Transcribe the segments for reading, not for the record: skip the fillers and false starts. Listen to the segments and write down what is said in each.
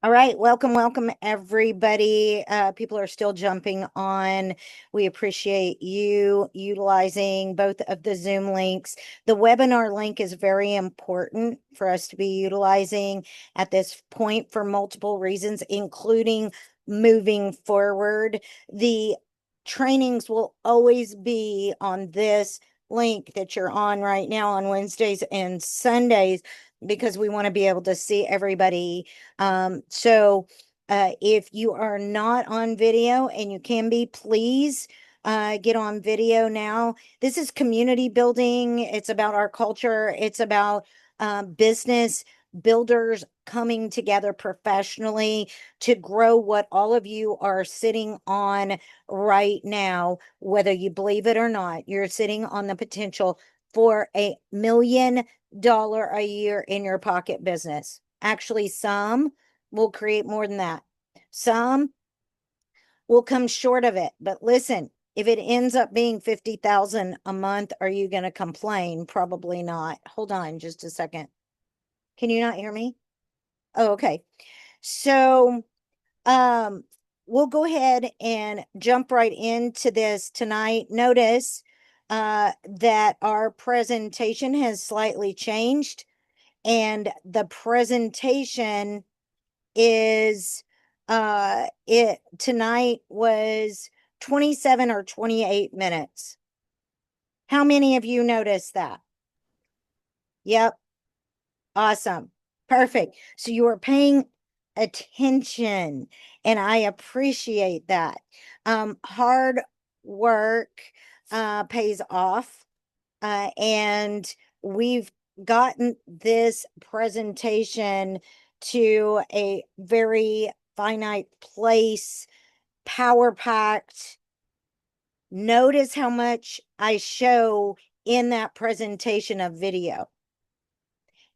All right, welcome everybody. People are still jumping on. We appreciate you utilizing both of the Zoom links. The webinar link is very important for us to be utilizing at this point for multiple reasons, including moving forward. The trainings will always be on this link that you're on right now on Wednesdays and Sundays because we want to be able to see everybody. If you are not on video and you can be, please get on video now. This is community building. It's about our culture. It's about business builders coming together professionally to grow what all of you are sitting on right now, whether you believe it or not. You're sitting on the potential for $1 million a year in your pocket business. Actually, some will create more than that. Some will come short of it. But listen, if it ends up being 50,000 a month, are you going to complain? Probably not. Hold on just a second. Can you not hear me? Oh, okay. So, um, we'll go ahead and jump right into this tonight. Notice that our presentation has slightly changed, and the presentation is it tonight was 27 or 28 minutes. How many of you noticed that? Yep. Awesome. Perfect. So you are paying attention, and I appreciate that. Hard work pays off, and we've gotten this presentation to a very finite place, power packed. Notice how much I show in that presentation of video.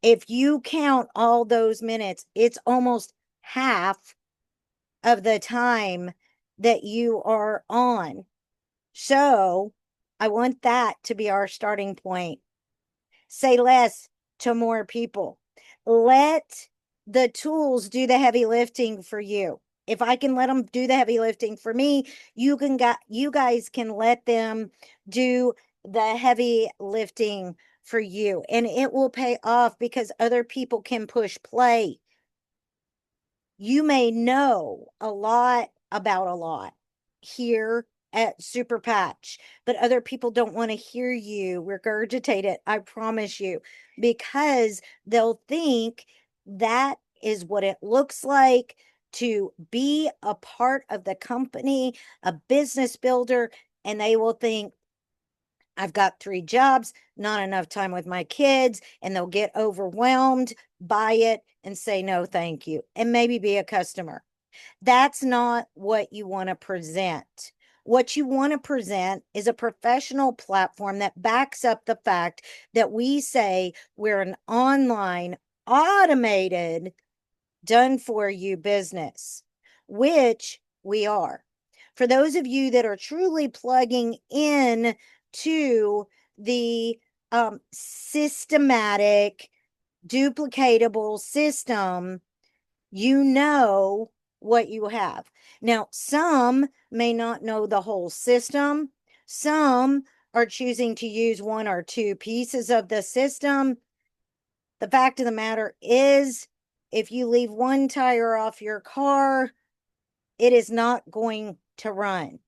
If you count all those minutes, it's almost half of the time that you are on. So I want that to be our starting point. Say less to more people. Let the tools do the heavy lifting for you. If I can let them do the heavy lifting for me, you guys can let them do the heavy lifting for you, and it will pay off because other people can push play. You may know a lot about a lot here at Super Patch, but other people don't want to hear you regurgitate it. I promise you, because they'll think that is what it looks like to be a part of the company, a business builder, and they will think, I've got 3 jobs, not enough time with my kids, and they'll get overwhelmed, buy it, and say no, thank you, and maybe be a customer. That's not what you want to present. What you want to present is a professional platform that backs up the fact that we say we're an online, automated, done for you business, which we are. For those of you that are truly plugging in to the systematic, duplicatable system, you know what you have. Now, some may not know the whole system. Some are choosing to use one or two pieces of the system. The fact of the matter is, if you leave one tire off your car, it is not going to run.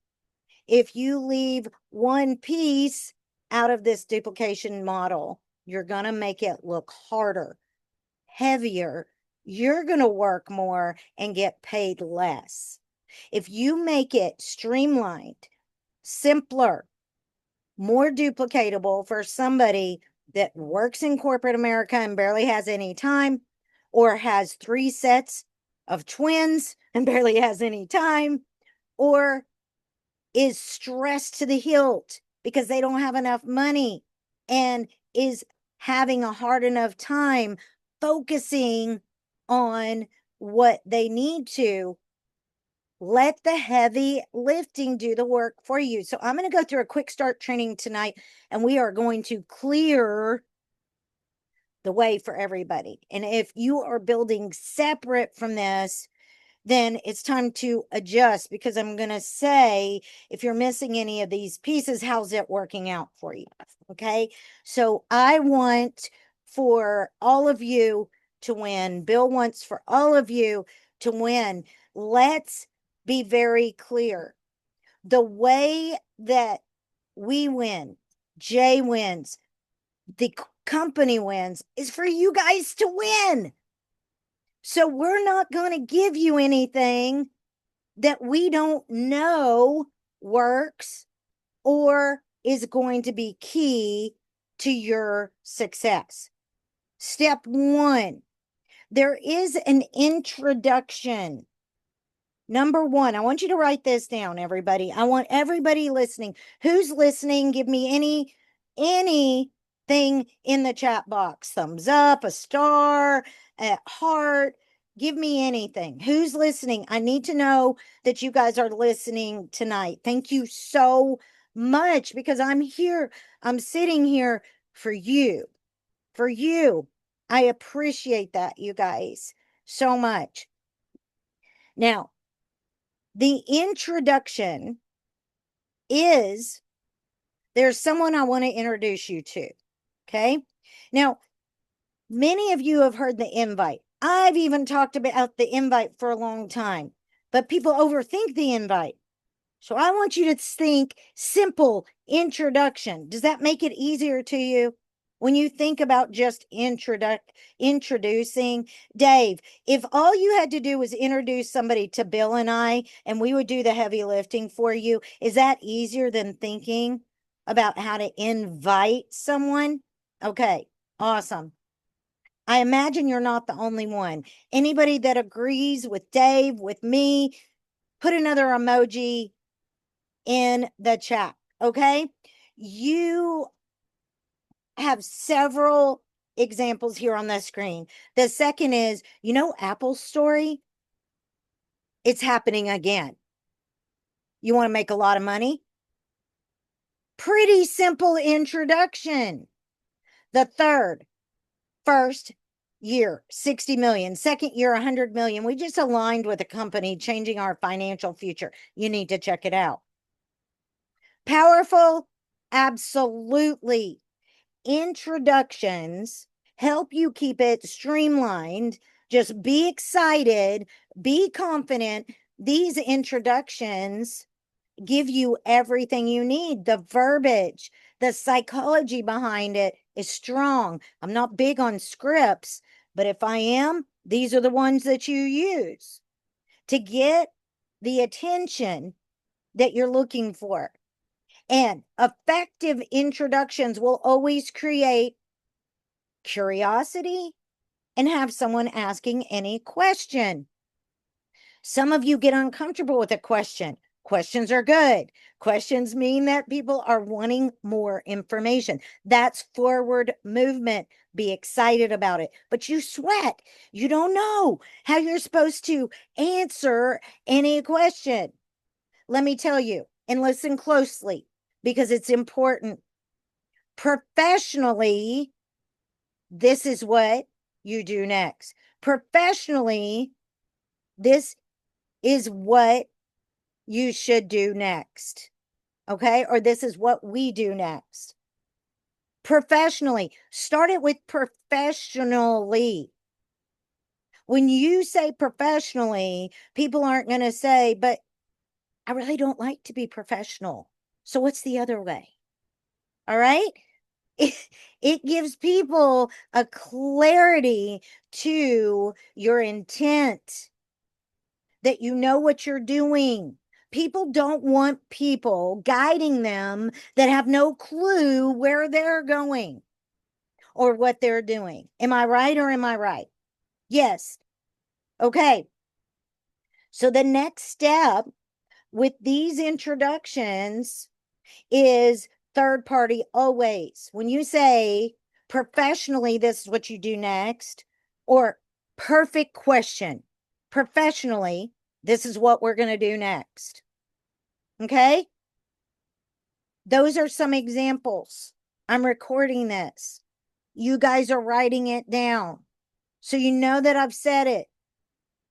If you leave one piece out of this duplication model, you're going to make it look harder, heavier. You're going to work more and get paid less. If you make it streamlined, simpler, more duplicatable for somebody that works in corporate America and barely has any time, or has 3 sets of twins and barely has any time, or is stressed to the hilt because they don't have enough money and is having a hard enough time focusing on what they need to, let the heavy lifting do the work for you. So I'm going to go through a quick start training tonight, and we are going to clear the way for everybody. And if you are building separate from this, then it's time to adjust, because I'm going to say, if you're missing any of these pieces, how's it working out for you? Okay. So I want for all of you to win. Bill wants for all of you to win. Let's be very clear. The way that we win, Jay wins, the company wins, is for you guys to win. So we're not going to give you anything that we don't know works or is going to be key to your success. Step one, there is an introduction. Number one, I want you to write this down, everybody. I want everybody listening. Who's listening? Give me anything in the chat box. Thumbs up, a star, a heart. Give me anything. Who's listening? I need to know that you guys are listening tonight. Thank you so much, because I'm here. I'm sitting here for you. For you. I appreciate that, you guys, so much. Now, the introduction is, there's someone I want to introduce you to. Okay. Now, many of you have heard the invite. I've even talked about the invite for a long time, but people overthink the invite. So I want you to think simple introduction. Does that make it easier to you? When you think about just introducing, Dave, if all you had to do was introduce somebody to Bill and I, and we would do the heavy lifting for you, is that easier than thinking about how to invite someone? Okay, awesome. I imagine you're not the only one. Anybody that agrees with Dave, with me, put another emoji in the chat. Okay. You have several examples here on the screen. The second is, Apple's story? It's happening again. You want to make a lot of money? Pretty simple introduction. The third, first year, 60 million. Second year, 100 million. We just aligned with a company changing our financial future. You need to check it out. Powerful? Absolutely. Introductions help you keep it streamlined. Just be excited, be confident. These introductions give you everything you need. The verbiage, the psychology behind it is strong. I'm not big on scripts, but if I am, these are the ones that you use to get the attention that you're looking for. And effective introductions will always create curiosity and have someone asking any question. Some of you get uncomfortable with a question. Questions are good. Questions mean that people are wanting more information. That's forward movement. Be excited about it. But you sweat. You don't know how you're supposed to answer any question. Let me tell you, and listen closely, because it's important. Professionally, this is what you do next. Professionally, this is what you should do next. Okay? Or this is what we do next. Professionally, start it with professionally. When you say professionally, people aren't going to say, but I really don't like to be professional. So what's the other way? All right? It gives people a clarity to your intent, that you know what you're doing. People don't want people guiding them that have no clue where they're going or what they're doing. Am I right or am I right? Yes. Okay. So the next step with these introductions is third party always. When you say professionally, this is what you do next, or perfect question, professionally, this is what we're going to do next. Okay. Those are some examples. I'm recording this. You guys are writing it down, so you know that I've said it.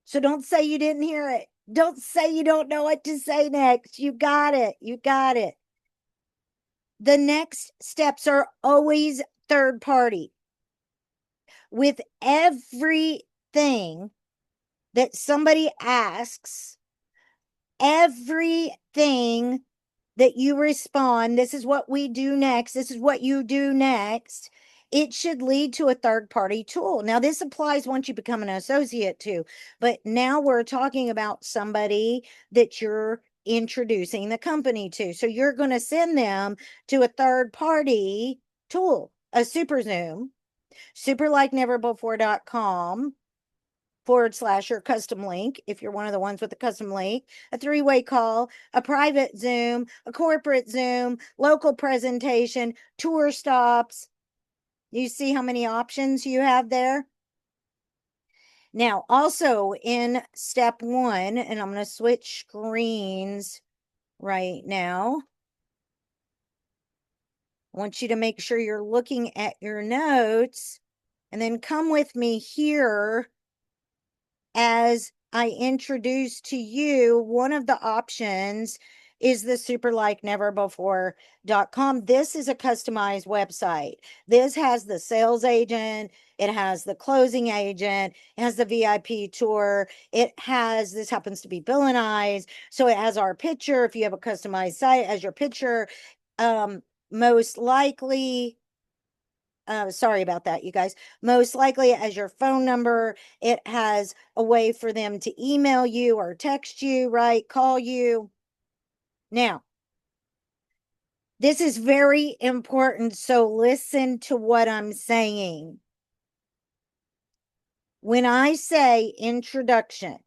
So don't say you didn't hear it. Don't say you don't know what to say next. You got it. You got it. The next steps are always third party. With everything that somebody asks, everything that you respond, this is what we do next, this is what you do next, it should lead to a third party tool. Now, this applies once you become an associate too, but now we're talking about somebody that you're introducing the company to. So you're going to send them to a third party tool, a super Zoom, superlikeneverbefore.com / your custom link, if you're one of the ones with the custom link, a 3-way call, a private Zoom, a corporate Zoom, local presentation, tour stops. You see how many options you have there? Now, also in step 1, and I'm going to switch screens right now. I want you to make sure you're looking at your notes, and then come with me here as I introduce to you one of the options is the superlikeneverbefore.com. This is a customized website. This has the sales agent, it has the closing agent, it has the VIP tour, it has, this happens to be Bill and I's, so it has our picture. If you have a customized site as your picture, most likely, sorry about that, you guys. Most likely as your phone number, it has a way for them to email you or text you, right? Call you. Now, this is very important, so listen to what I'm saying. When I say introduction,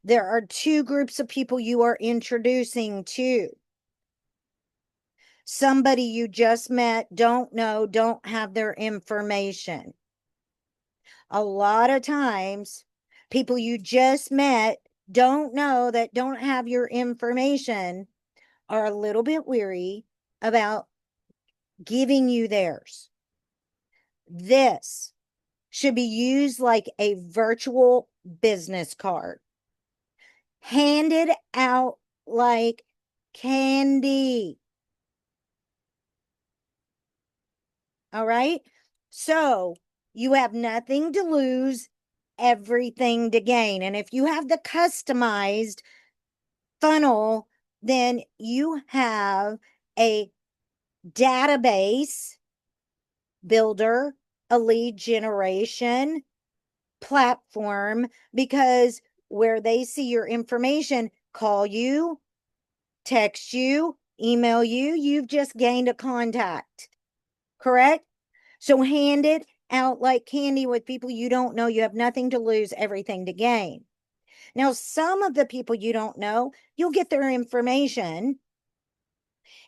there are 2 groups of people you are introducing to. Somebody you just met, don't know, don't have their information. A lot of times, people you just met, don't know, that don't have your information, are a little bit weary about giving you theirs. This should be used like a virtual business card, handed out like candy. All right. So you have nothing to lose, everything to gain. And if you have the customized funnel, then you have a database builder, a lead generation platform, because where they see your information, call you, text you, email you, you've just gained a contact. Correct? So hand it out like candy with people you don't know. You have nothing to lose, everything to gain. Now, some of the people you don't know, you'll get their information.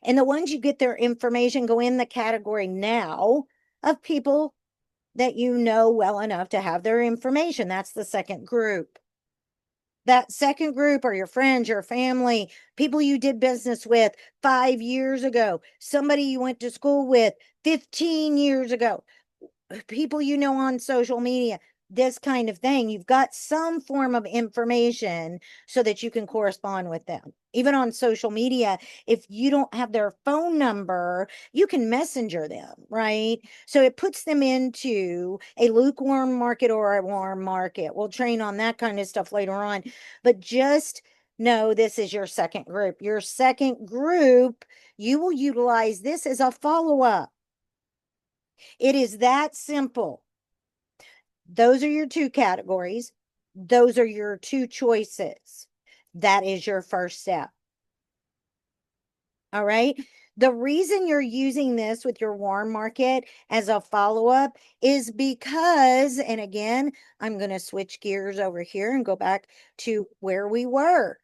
And the ones you get their information go in the category now of people that you know well enough to have their information. That's the second group. That second group are your friends, your family, people you did business with 5 years ago, somebody you went to school with 15 years ago, people you know on social media, this kind of thing. You've got some form of information so that you can correspond with them. Even on social media, if you don't have their phone number, you can messenger them, right? So it puts them into a lukewarm market or a warm market. We'll train on that kind of stuff later on. But just know this is your second group. Your second group, you will utilize this as a follow-up. It is that simple. Those are your 2 categories. Those are your 2 choices. That is your first step. All right. The reason you're using this with your warm market as a follow-up is because, and again, I'm going to switch gears over here and go back to where we were,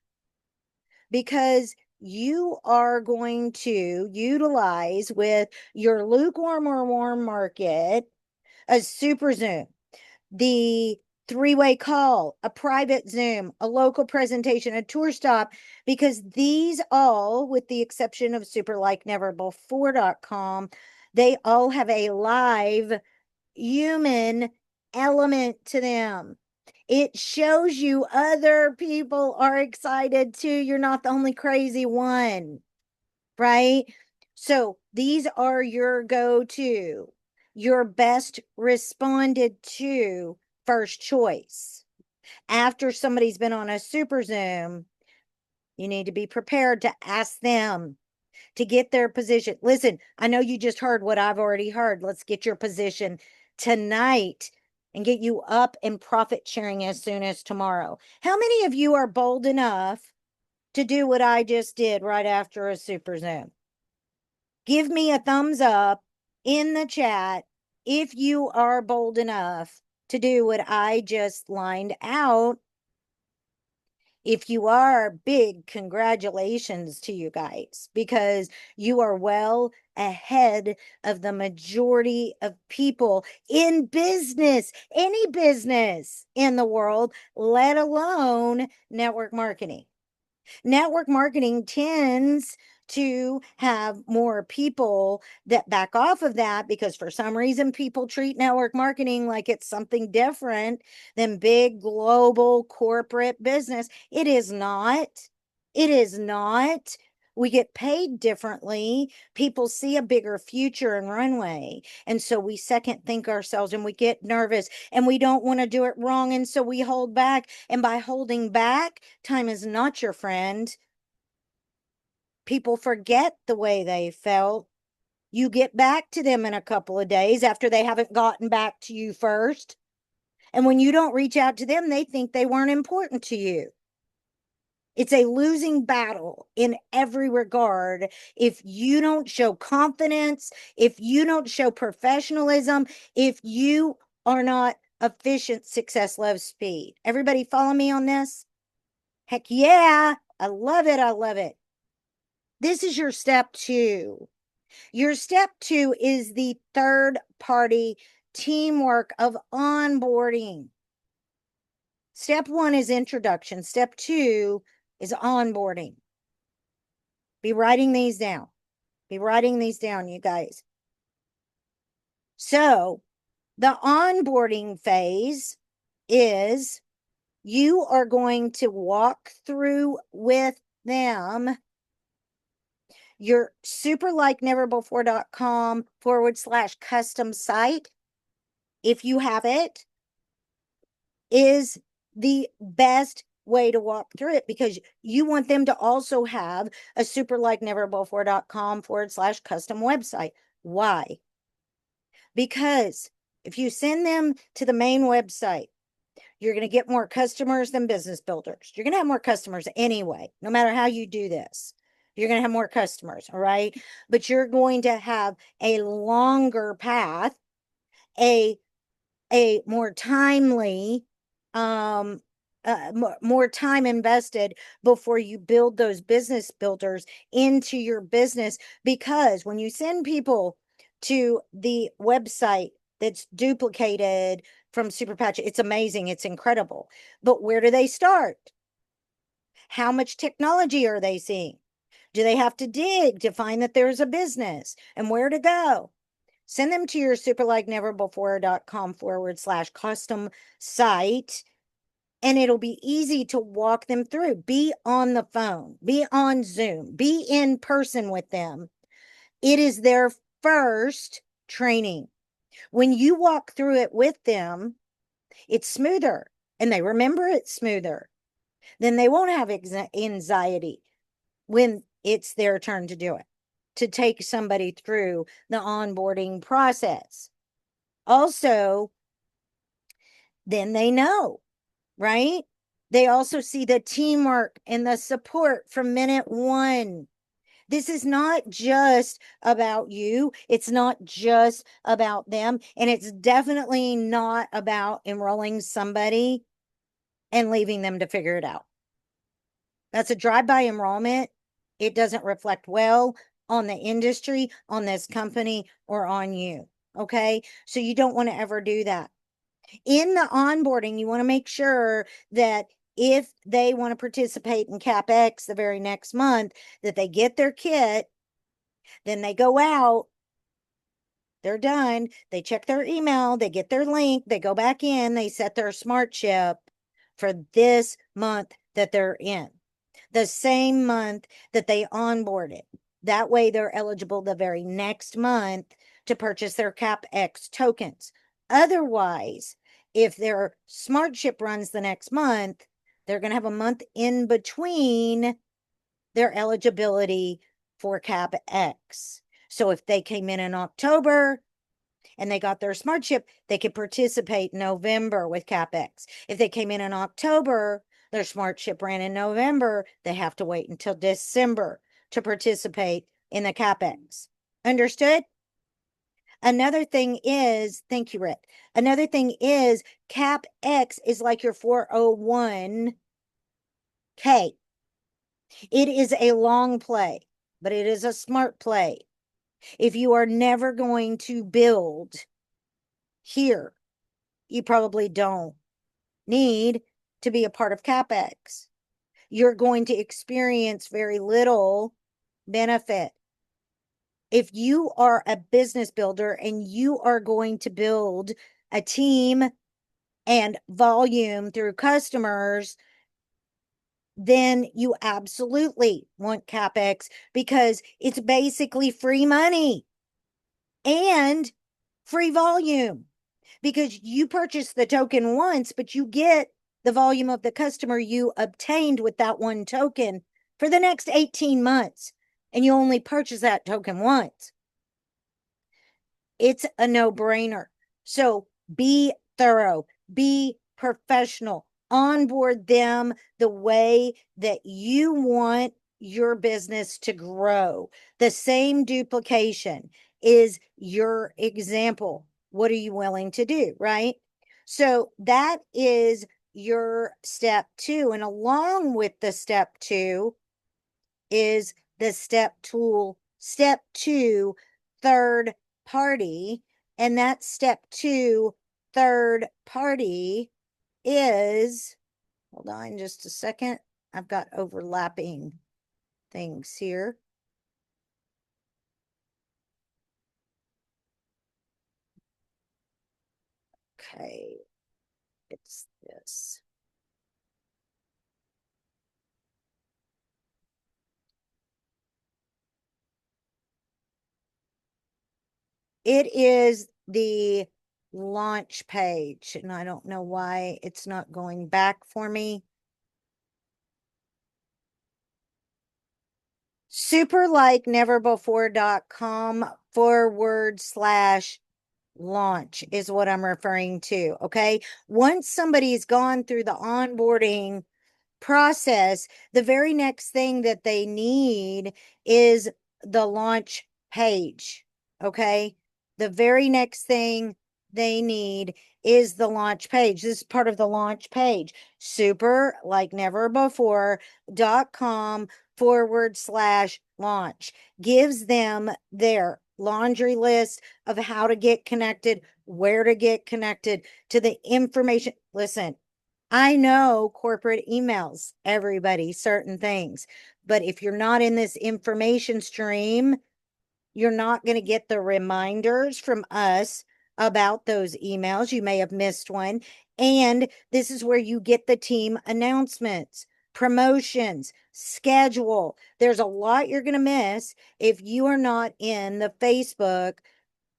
because you are going to utilize with your lukewarm or warm market a super Zoom, the 3-way call, a private Zoom, a local presentation, a tour stop, because these all, with the exception of superlikeneverbefore.com, they all have a live human element to them. It shows you other people are excited too. You're not the only crazy one, right? So these are your go-to, your best responded to first choice. After somebody's been on a super Zoom, you need to be prepared to ask them to get their position. Listen, I know you just heard what I've already heard. Let's get your position tonight and get you up and profit sharing as soon as tomorrow. How many of you are bold enough to do what I just did right after a super Zoom? Give me a thumbs up in the chat if you are bold enough to do what I just lined out. If you are, big congratulations to you guys, because you are well ahead of the majority of people in business, any business in the world, let alone network marketing. Network marketing tends to have more people that back off of that because for some reason people treat network marketing like it's something different than big global corporate business. It is not. It is not. We get paid differently. People see a bigger future and runway. And so we second think ourselves and we get nervous and we don't want to do it wrong. And so we hold back. And by holding back, time is not your friend. People forget the way they felt. You get back to them in a couple of days after they haven't gotten back to you first. And when you don't reach out to them, they think they weren't important to you. It's a losing battle in every regard. If you don't show confidence, if you don't show professionalism, if you are not efficient, success loves speed. Everybody follow me on this? Heck yeah. I love it. I love it. This is your step 2. Your step 2 is the third party teamwork of onboarding. Step 1 is introduction. Step 2 is onboarding. Be writing these down. Be writing these down, you guys. So the onboarding phase is you are going to walk through with them your superlikeneverbefore.com/custom site, if you have it, is the best way to walk through it because you want them to also have a superlikeneverbefore.com/custom website. Why? Because if you send them to the main website, you're going to get more customers than business builders. You're going to have more customers anyway, no matter how you do this. You're going to have more customers, all right? But you're going to have a longer path, a more timely, more time invested before you build those business builders into your business. Because when you send people to the website that's duplicated from Super Patch, it's amazing, it's incredible. But where do they start? How much technology are they seeing? Do they have to dig to find that there's a business and where to go? Send them to your superlikeneverbefore.com/custom site, and it'll be easy to walk them through. Be on the phone, be on Zoom, be in person with them. It is their first training. When you walk through it with them, it's smoother and they remember it smoother. Then they won't have anxiety when it's their turn to do it, to take somebody through the onboarding process. Also, then they know, right? They also see the teamwork and the support from minute 1. This is not just about you. It's not just about them. And it's definitely not about enrolling somebody and leaving them to figure it out. That's a drive-by enrollment. It doesn't reflect well on the industry, on this company, or on you. Okay. So you don't want to ever do that. In the onboarding, you want to make sure that if they want to participate in CapEx the very next month, that they get their kit, then they go out, they're done, they check their email, they get their link, they go back in, they set their smart chip, for this month that they're in, the same month that they onboarded. That way they're eligible the very next month to purchase their CapX tokens. Otherwise, if their smart ship runs the next month, they're going to have a month in between their eligibility for CapX. So if they came in October and they got their smart ship, they could participate in November with CapX. If they came in October, their smart ship ran in November, they have to wait until December to participate in the CapX. Understood? Another thing is, thank you, Rick. Another thing is CapX is like your 401k. It is a long play, but it is a smart play. If you are never going to build here, you probably don't need to be a part of CapX. You're going to experience very little benefit. If you are a business builder and you are going to build a team and volume through customers, then you absolutely want CapX because it's basically free money and free volume, because you purchase the token once, but you get the volume of the customer you obtained with that one token for the next 18 months, and you only purchase that token once. It's a no-brainer. So be thorough, be professional, onboard them the way that you want your business to grow. The same duplication is your example. What are you willing to do, right? So that is your step 2. And along with the step 2 is the step 2, third party. And that step 2, third party is, hold on just a second. I've got overlapping things here. Okay, it's this. It is the launch page, and I don't know why it's not going back for me. superlikeneverbefore.com/launch is what I'm referring to. Okay. Once somebody's gone through the onboarding process, the very next thing that they need is the launch page. Okay. The very next thing they need is the launch page. This is part of the launch page. superlikeneverbefore.com/launch gives them their laundry list of how to get connected, where to get connected to the information. Listen, I know corporate emails everybody certain things, but if you're not in this information stream, you're not going to get the reminders from us about those emails. You may have missed one. And this is where you get the team announcements, promotions, schedule. There's a lot you're going to miss if you are not in the Facebook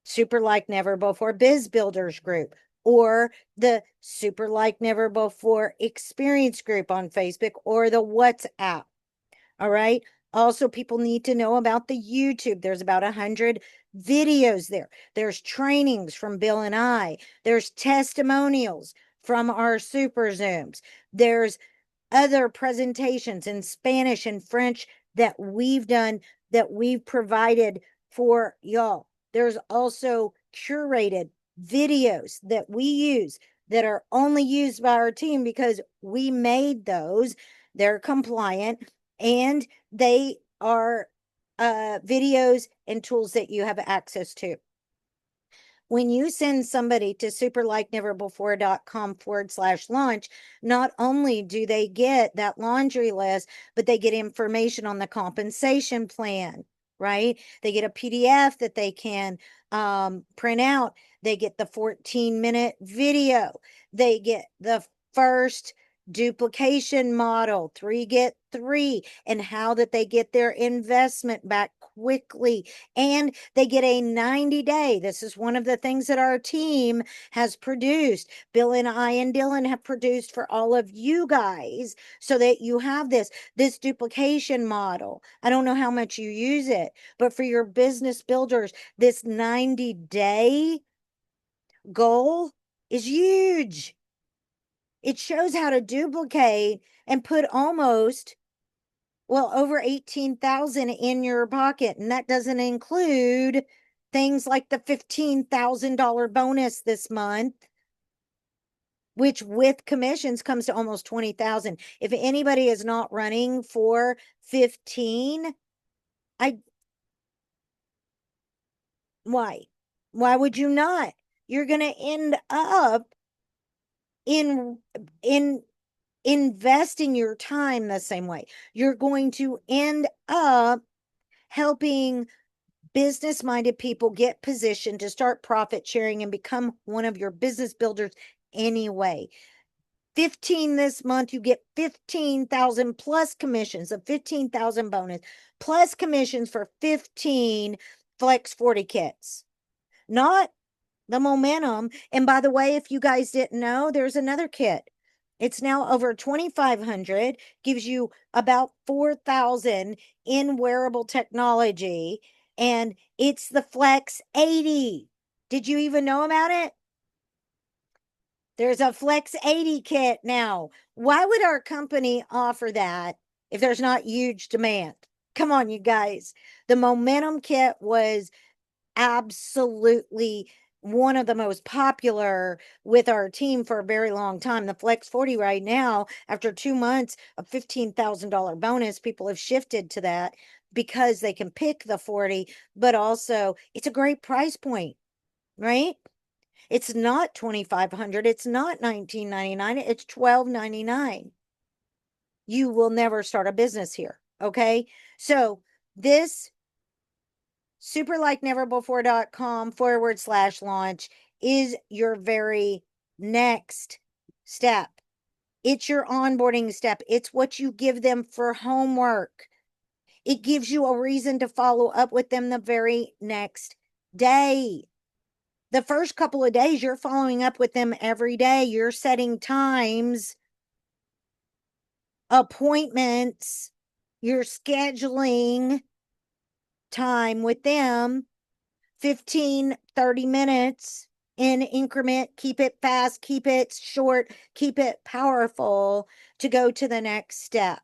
Super Like Never Before Biz Builders group or the Super Like Never Before Experience group on Facebook or the WhatsApp. All right. Also, people need to know about the YouTube. There's about 100 videos there. There's trainings from Bill and I. There's testimonials from our Super Zooms. There's other presentations in Spanish and French that we've done, that we've provided for y'all. There's also curated videos that we use that are only used by our team because we made those. They're compliant and they are videos and tools that you have access to. When you send somebody to superlikeneverbefore.com/launch, not only do they get that laundry list, but they get information on the compensation plan, right? They get a PDF that they can print out. They get the 14-minute video. They get the first duplication model, 3 get 3, and how that they get their investment back quickly, and they get a 90-day. This is one of the things that our team has produced. Bill and I and Dylan have produced for all of you guys, so that you have this duplication model. I don't know how much you use it, but for your business builders, this 90-day goal is huge. It shows how to duplicate and put almost, well, over 18,000 in your pocket. And that doesn't include things like the $15,000 bonus this month, which with commissions comes to almost 20,000. If anybody is not running for 15, I why? Why would you not? You're going to end up in investing your time the same way. You're going to end up helping business minded people get positioned to start profit sharing and become one of your business builders anyway. 15 this month, you get 15,000 plus commissions, of 15,000 bonus plus commissions for 15 Flex 40 kits. Not the momentum. And by the way, if you guys didn't know, there's another kit. It's now over 2,500, gives you about 4,000 in wearable technology, and it's the Flex 80. Did you even know about it? There's a Flex 80 kit now. Why would our company offer that if there's not huge demand? Come on, you guys. The Momentum kit was absolutely one of the most popular with our team for a very long time. The Flex 40 right now, after 2 months, a $15,000 bonus, people have shifted to that because they can pick the 40, but also it's a great price point, right? It's not 2,500, it's not 1999, it's 12.99. You will never start a business here, okay? So this superlikeneverbefore.com/launch is your very next step. It's your onboarding step. It's what you give them for homework. It gives you a reason to follow up with them the very next day. The first couple of days, you're following up with them every day. You're setting times, appointments, you're scheduling time with them 15, 30 minutes in increment. Keep it fast, keep it short, keep it powerful to go to the next step.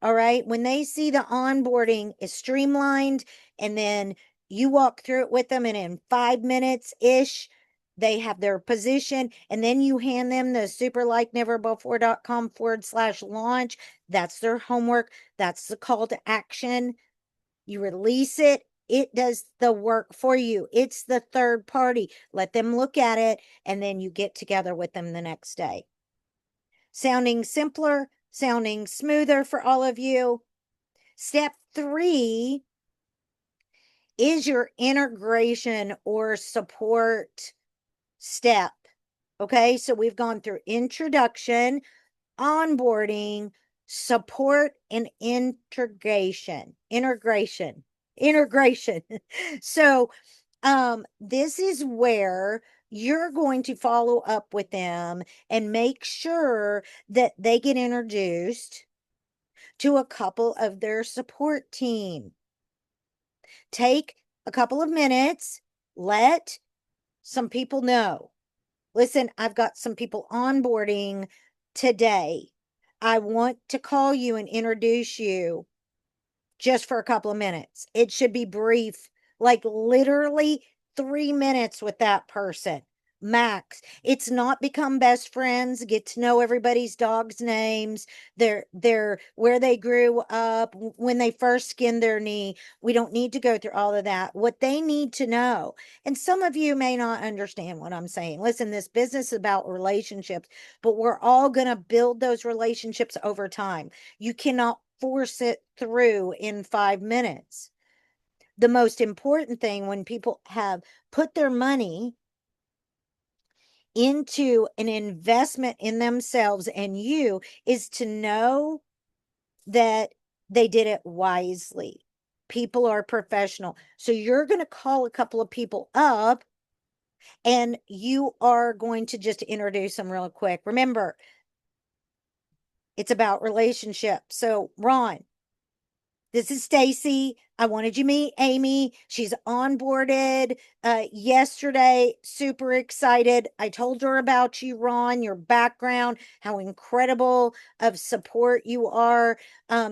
All right. When they see the onboarding is streamlined and then you walk through it with them, and in 5 minutes ish, they have their position, and then you hand them the superlikeneverbefore.com/launch. That's their homework. That's the call to action. You release it. It does the work for you. It's the third party. Let them look at it, and then you get together with them the next day. Sounding simpler, sounding smoother for all of you. Step 3 is your integration or support step. Okay, so we've gone through introduction, onboarding, support, and integration. So this is where you're going to follow up with them and make sure that they get introduced to a couple of their support team. Take a couple of minutes, let some people know. Listen, I've got some people onboarding today. I want to call you and introduce you just for a couple of minutes. It should be brief, like literally 3 minutes with that person max. It's not become best friends, get to know everybody's dog's names, their where they grew up, when they first skinned their knee. We don't need to go through all of that. What they need to know, and some of you may not understand what I'm saying. Listen, this business is about relationships, but we're all going to build those relationships over time. You cannot force it through in 5 minutes. The most important thing when people have put their money into an investment in themselves and you is to know that they did it wisely. People are professional. So you're going to call a couple of people up and you are going to just introduce them real quick. Remember, it's about relationships. So, Ron, this is Stacy. I wanted you to meet Amy. She's onboarded yesterday. Super excited. I told her about you, Ron, your background, how incredible of support you are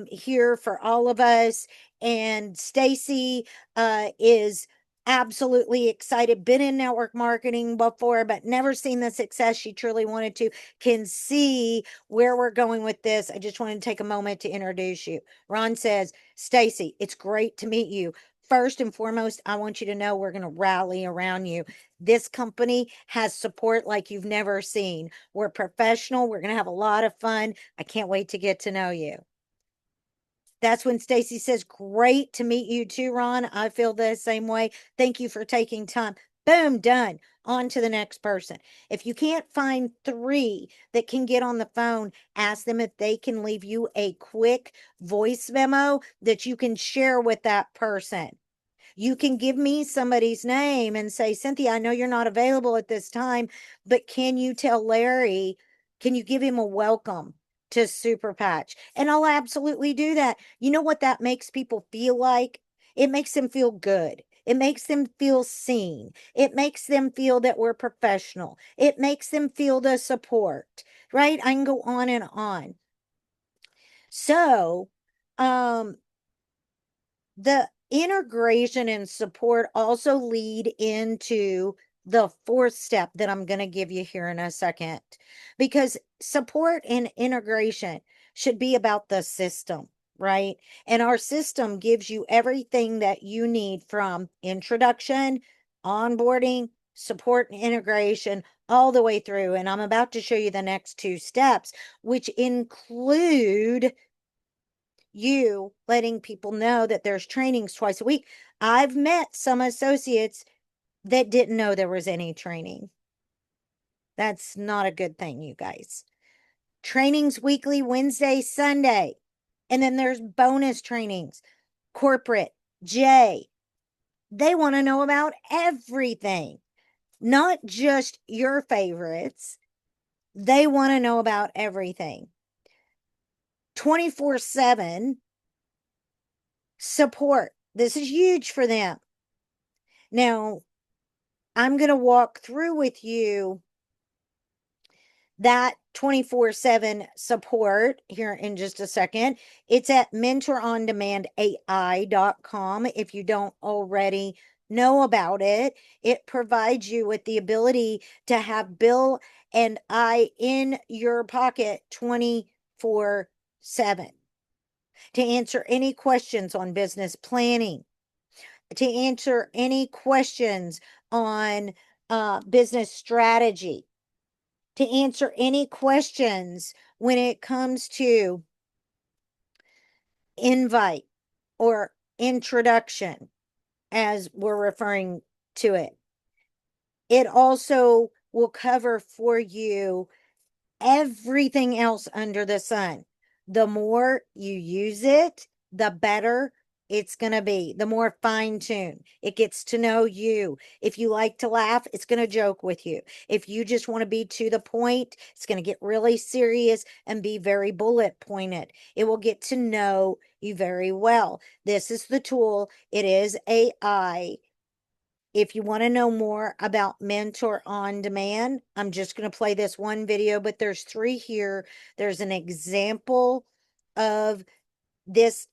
here for all of us. And Stacy is absolutely excited. Been in network marketing before, but never seen the success she truly wanted to. Can see where we're going with this. I just wanted to take a moment to introduce you. Ron says, Stacy, it's great to meet you. First and foremost, I want you to know we're going to rally around you. This company has support like you've never seen. We're professional. We're going to have a lot of fun. I can't wait to get to know you. That's when Stacy says, great to meet you too, Ron. I feel the same way. Thank you for taking time. Boom, done. On to the next person. If you can't find three that can get on the phone, ask them if they can leave you a quick voice memo that you can share with that person. You can give me somebody's name and say, Cynthia, I know you're not available at this time, but can you tell Larry, can you give him a welcome to Super Patch? And I'll absolutely do that. You know what that makes people feel like? It makes them feel good. It makes them feel seen. It makes them feel that we're professional. It makes them feel the support, right? I can go on and on. So, um, the integration and support also lead into the fourth step that I'm going to give you here in a second, because support and integration should be about the system, right? And our system gives you everything that you need from introduction, onboarding, support, and integration all the way through. And I'm about to show you the next two steps, which include you letting people know that there's trainings twice a week. I've met some associates that didn't know there was any training. That's not a good thing, you guys. Trainings weekly, Wednesday, Sunday. And then there's bonus trainings, corporate, J. They want to know about everything, not just your favorites. They want to know about everything. 24/7 support. This is huge for them. Now, I'm going to walk through with you that 24/7 support here in just a second. It's at mentorondemandai.com. If you don't already know about it, it provides you with the ability to have Bill and I in your pocket 24/7 to answer any questions on business planning, to answer any questions on business strategy, to answer any questions when it comes to invite or introduction, as we're referring to it. It also will cover for you everything else under the sun. The more you use it, the better it's going to be. The more fine tuned. It gets to know you. If you like to laugh, it's going to joke with you. If you just want to be to the point, it's going to get really serious and be very bullet pointed. It will get to know you very well. This is the tool. It is AI. If you want to know more about Mentor on Demand, I'm just going to play this one video, but there's three here. There's an example of this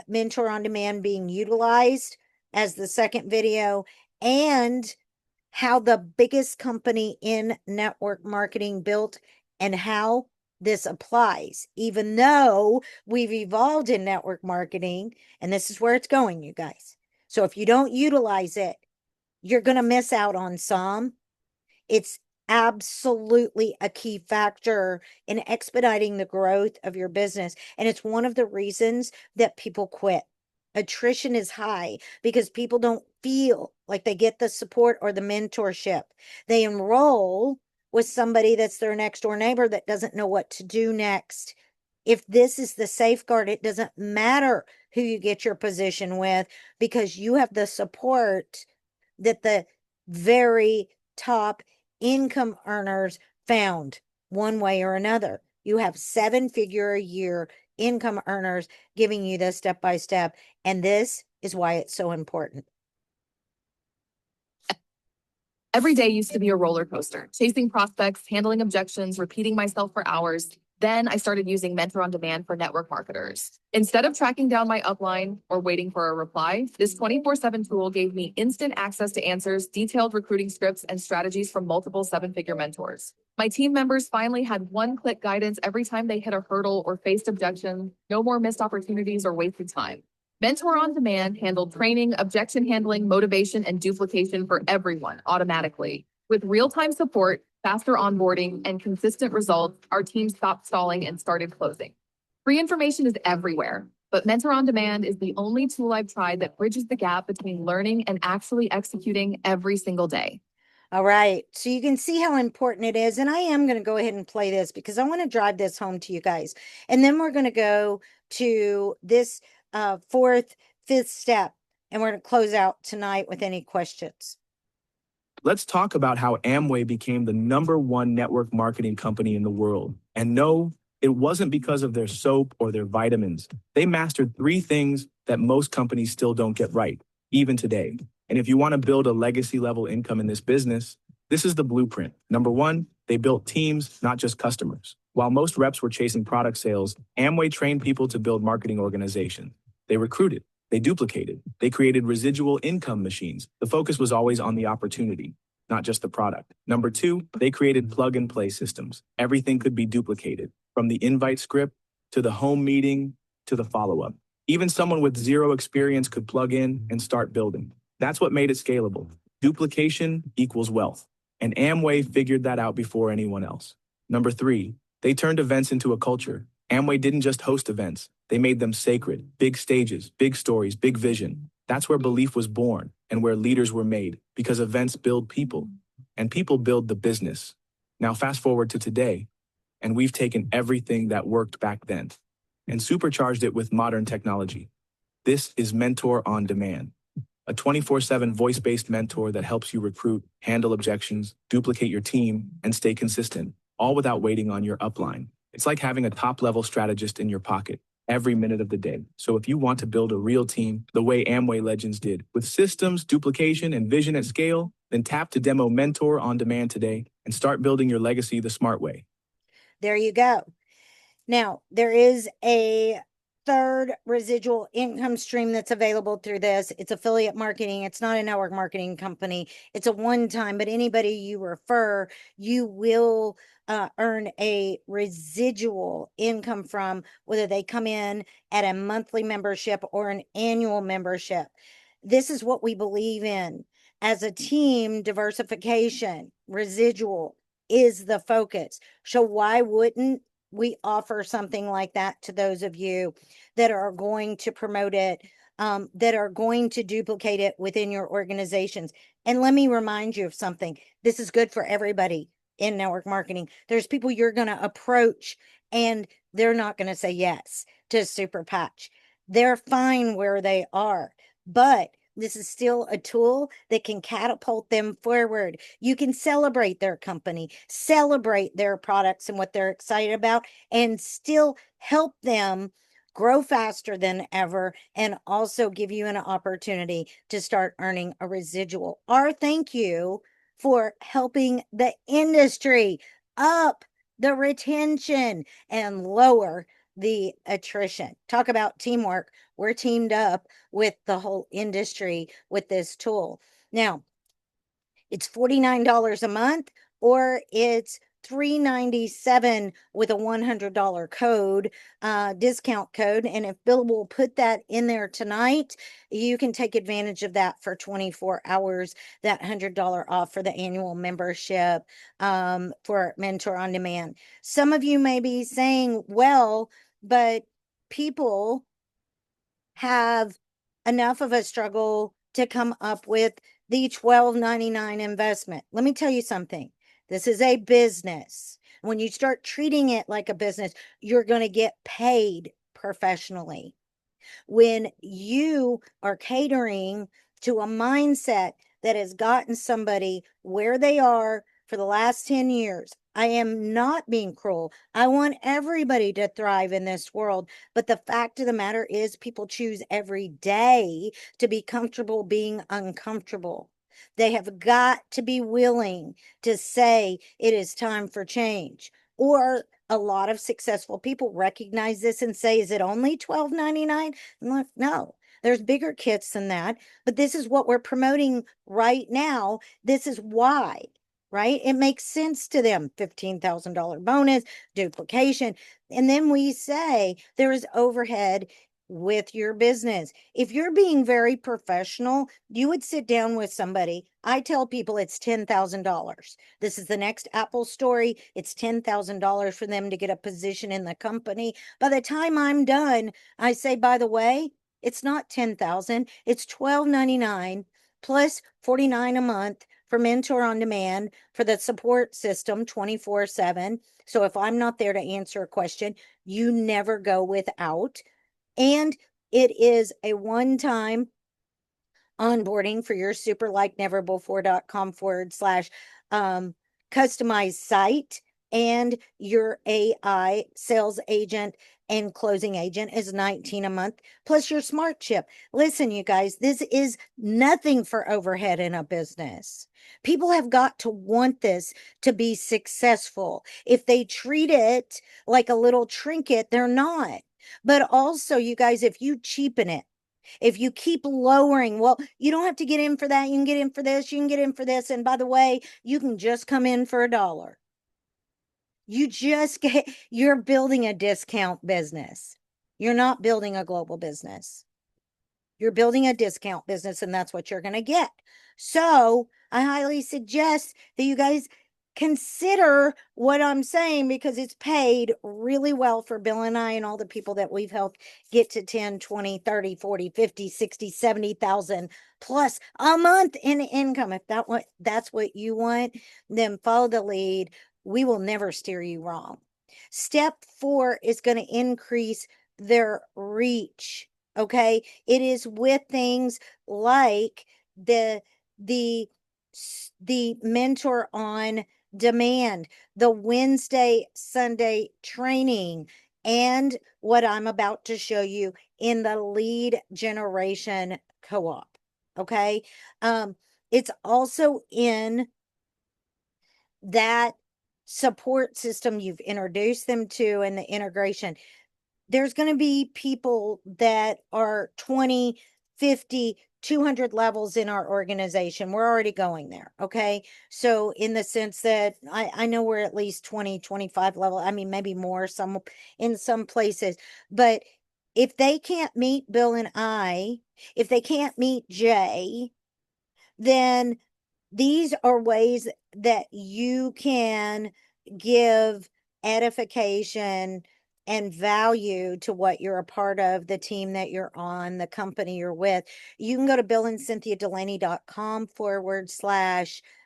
Mentor on Demand being utilized as the second video, and how the biggest company in network marketing built and how this applies, even though we've evolved in network marketing, and this is where it's going, you guys. So if you don't utilize it, you're going to miss out on some. It's absolutely a key factor in expediting the growth of your business. And it's one of the reasons that people quit. Attrition is high because people don't feel like they get the support or the mentorship. They enroll with somebody that's their next door neighbor that doesn't know what to do next. If this is the safeguard, it doesn't matter who you get your position with, because you have the support that the very top income earners found one way or another. You have 7-figure a year income earners giving you this step by step. And this is why it's so important. Every day used to be a roller coaster, chasing prospects, handling objections, repeating myself for hours. Then I started using Mentor on Demand for network marketers. Instead of tracking down my upline or waiting for a reply, this 24/7 tool gave me instant access to answers, detailed recruiting scripts, and strategies from multiple 7-figure mentors. My team members finally had one-click guidance every time they hit a hurdle or faced objection. No more missed opportunities or wasted time. Mentor on Demand handled training, objection handling, motivation, and duplication for everyone automatically. With real-time support, faster onboarding, and consistent results, our team stopped stalling and started closing. Free information is everywhere, but Mentor on Demand is the only tool I've tried that bridges the gap between learning and actually executing every single day. All right. So you can see how important it is. And I am going to go ahead and play this because I want to drive this home to you guys. And then we're going to go to this fourth, fifth step. And we're going to close out tonight with any questions. Let's talk about how Amway became the #1 network marketing company in the world. And no, it wasn't because of their soap or their vitamins. They mastered 3 things that most companies still don't get right, even today. And if you want to build a legacy level income in this business, this is the blueprint. #1, they built teams, not just customers. While most reps were chasing product sales, Amway trained people to build marketing organizations. They recruited, they duplicated, they created residual income machines. The focus was always on the opportunity, not just the product. #2, they created plug and play systems. Everything could be duplicated, from the invite script to the home meeting to the follow-up. Even someone with 0 experience could plug in and start building. That's what made it scalable. Duplication equals wealth. And Amway figured that out before anyone else. #3, they turned events into a culture. Amway didn't just host events. They made them sacred. Big stages, big stories, big vision. That's where belief was born and where leaders were made, because events build people and people build the business. Now fast forward to today, and we've taken everything that worked back then and supercharged it with modern technology. This is Mentor on Demand, a 24/7 voice-based mentor that helps you recruit, handle objections, duplicate your team, and stay consistent, all without waiting on your upline. It's like having a top-level strategist in your pocket every minute of the day. So if you want to build a real team the way Amway legends did, with systems, duplication, and vision at scale, then tap to demo Mentor on Demand today and start building your legacy the smart way. There you go. Now, there is a third residual income stream that's available through this. It's affiliate marketing. It's not a network marketing company. It's a one-time, but anybody you refer, you will earn a residual income from, whether they come in at a monthly membership or an annual membership. This is what we believe in. As a team, diversification, residual is the focus. So why wouldn't we offer something like that to those of you that are going to promote it, that are going to duplicate it within your organizations? And let me remind you of something. This is good for everybody in network marketing. There's people you're going to approach and they're not going to say yes to Super Patch. They're fine where they are, but this is still a tool that can catapult them forward. You can celebrate their company, celebrate their products and what they're excited about, and still help them grow faster than ever, and also give you an opportunity to start earning a residual. Our thank you for helping the industry up the retention and lower the attrition. Talk about teamwork. We're teamed up with the whole industry with this tool. Now, it's $49 a month, or it's $397 with a $100 code, discount code. And if Bill will put that in there tonight, you can take advantage of that for 24 hours, that $100 off for the annual membership, for Mentor on Demand. Some of you may be saying, well, but people have enough of a struggle to come up with the $12.99 investment. Let me tell you something. This is a business. When you start treating it like a business, you're going to get paid professionally. When you are catering to a mindset that has gotten somebody where they are for the last 10 years, I am not being cruel. I want everybody to thrive in this world. But the fact of the matter is, people choose every day to be comfortable being uncomfortable. They have got to be willing to say it is time for change. Or a lot of successful people recognize this and say, is it only $12.99? No, there's bigger kits than that. But this is what we're promoting right now. This is why, right? It makes sense to them. $15,000 bonus, duplication. And then we say there is overhead with your business. If you're being very professional, you would sit down with somebody. I tell people it's $10,000. This is the next Apple story. It's $10,000 for them to get a position in the company. By the time I'm done, I say, by the way, it's not 10,000, it's $12.99 plus 49 a month for Mentor on Demand for the support system 24/7. So if I'm not there to answer a question, you never go without. And it is a one-time onboarding for your super like never before.com/, customized site, and your AI sales agent and closing agent is 19 a month plus your smart chip. Listen, you guys, this is nothing for overhead in a business. People have got to want this to be successful. If they treat it like a little trinket, they're not. But also, you guys, if you cheapen it, if you keep lowering, well, you don't have to get in for that. You can get in for this. You can get in for this. And by the way, you can just come in for $1. You're building a discount business. You're not building a global business. You're building a discount business, and that's what you're going to get. So I highly suggest that you guys consider what I'm saying, because it's paid really well for Bill and I and all the people that we've helped get to 10, 20, 30, 40, 50, 60, 70,000 plus a month in income. If that's what you want, then follow the lead. We will never steer you wrong. Step 4 is going to increase their reach. Okay. It is with things like the Mentor on Demand, the Wednesday, Sunday training, and what I'm about to show you in the lead generation co-op. Okay. It's also in that support system you've introduced them to and the integration. There's going to be people that are 20, 50, 200 levels in our organization. We're already going there. Okay. So in the sense that I know we're at least 20, 25 level. I mean, maybe more in some places, but if they can't meet Bill and if they can't meet Jay, then these are ways that you can give edification and value to what you're a part of, the team that you're on, the company you're with. You can go to BillandCynthiaDelaney.com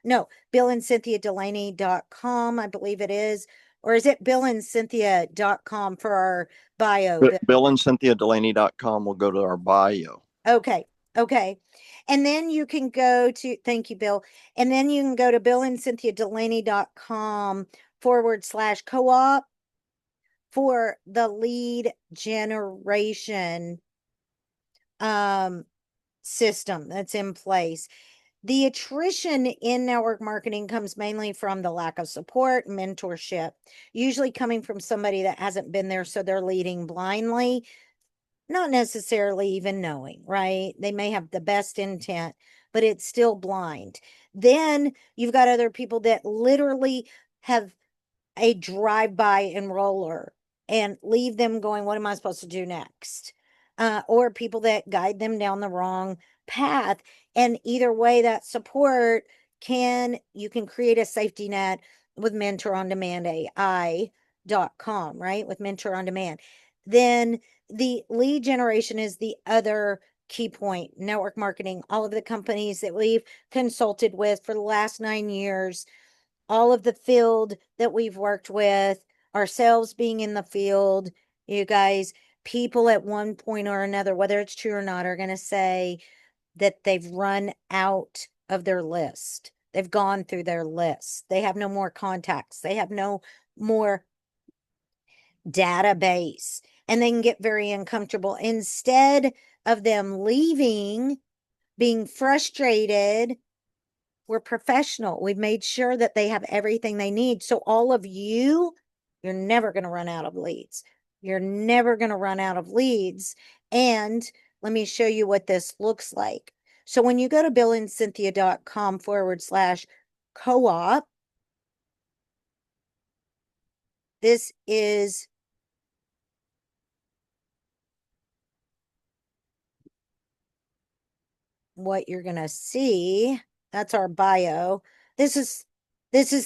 no, BillandCynthiaDelaney.com, I believe it is. Or is it BillandCynthia.com for our bio? BillandCynthiaDelaney.com will go to our bio. Okay. Okay. And then you can go to, thank you, Bill. And then you can go to BillandCynthiaDelaney.com /co-op for the lead generation system that's in place. The attrition in network marketing comes mainly from the lack of support, mentorship, usually coming from somebody that hasn't been there, so they're leading blindly, not necessarily even knowing, right? They may have the best intent, but it's still blind. Then you've got other people that literally have a drive-by enroller and leave them going, what am I supposed to do next? Or people that guide them down the wrong path. And either way, that support you can create a safety net with Mentor on Demand AI.com, right? With Mentor on Demand. Then the lead generation is the other key point. Network marketing, all of the companies that we've consulted with for the last 9 years, all of the field that we've worked with, ourselves being in the field, you guys, people at one point or another, whether it's true or not, are going to say that they've run out of their list. They've gone through their list. They have no more contacts. They have no more database, and they can get very uncomfortable. Instead of them leaving, being frustrated, we're professional. We've made sure that they have everything they need. So all of you, you're never going to run out of leads. You're never going to run out of leads. And let me show you what this looks like. So when you go to billandcynthia.com/co-op, this is what you're going to see. That's our bio. This is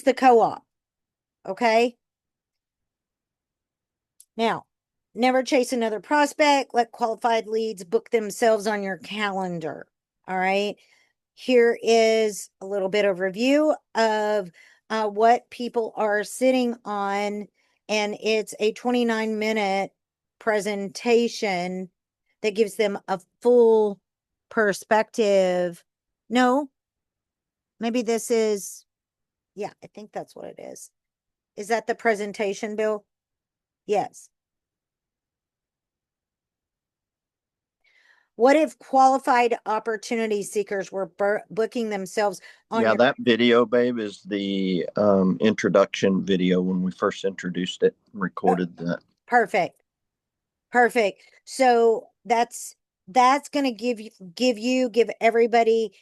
the co-op. Okay. Now, never chase another prospect. Let qualified leads book themselves on your calendar. All right. Here is a little bit of review of what people are sitting on. And it's a 29-minute presentation that gives them a full perspective. No, maybe this is, yeah, I think that's what it is. Is that the presentation, Bill? Yes. What if qualified opportunity seekers were booking themselves on Yeah, your that video, babe, is the introduction video when we first introduced it, recorded that. perfect. Perfect. So that's going to give everybody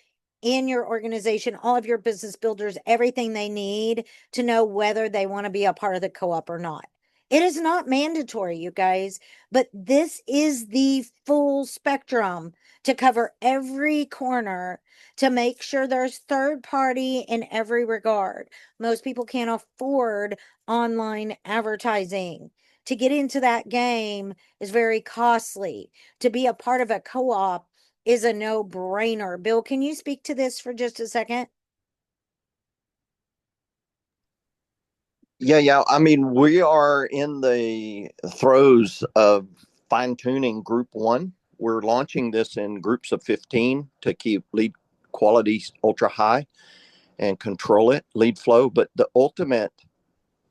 in your organization, all of your business builders, everything they need to know whether they want to be a part of the co-op or not. It is not mandatory, you guys, but this is the full spectrum to cover every corner to make sure there's third party in every regard. Most people can't afford online advertising. To get into that game is very costly. To be a part of a co-op is a no-brainer. Bill, can you speak to this for just a second? Yeah. I mean, we are in the throes of fine tuning group one. We're launching this in groups of 15 to keep lead quality ultra high and control it, lead flow. But the ultimate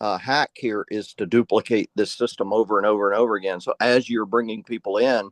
hack here is to duplicate this system over and over and over again. So as you're bringing people in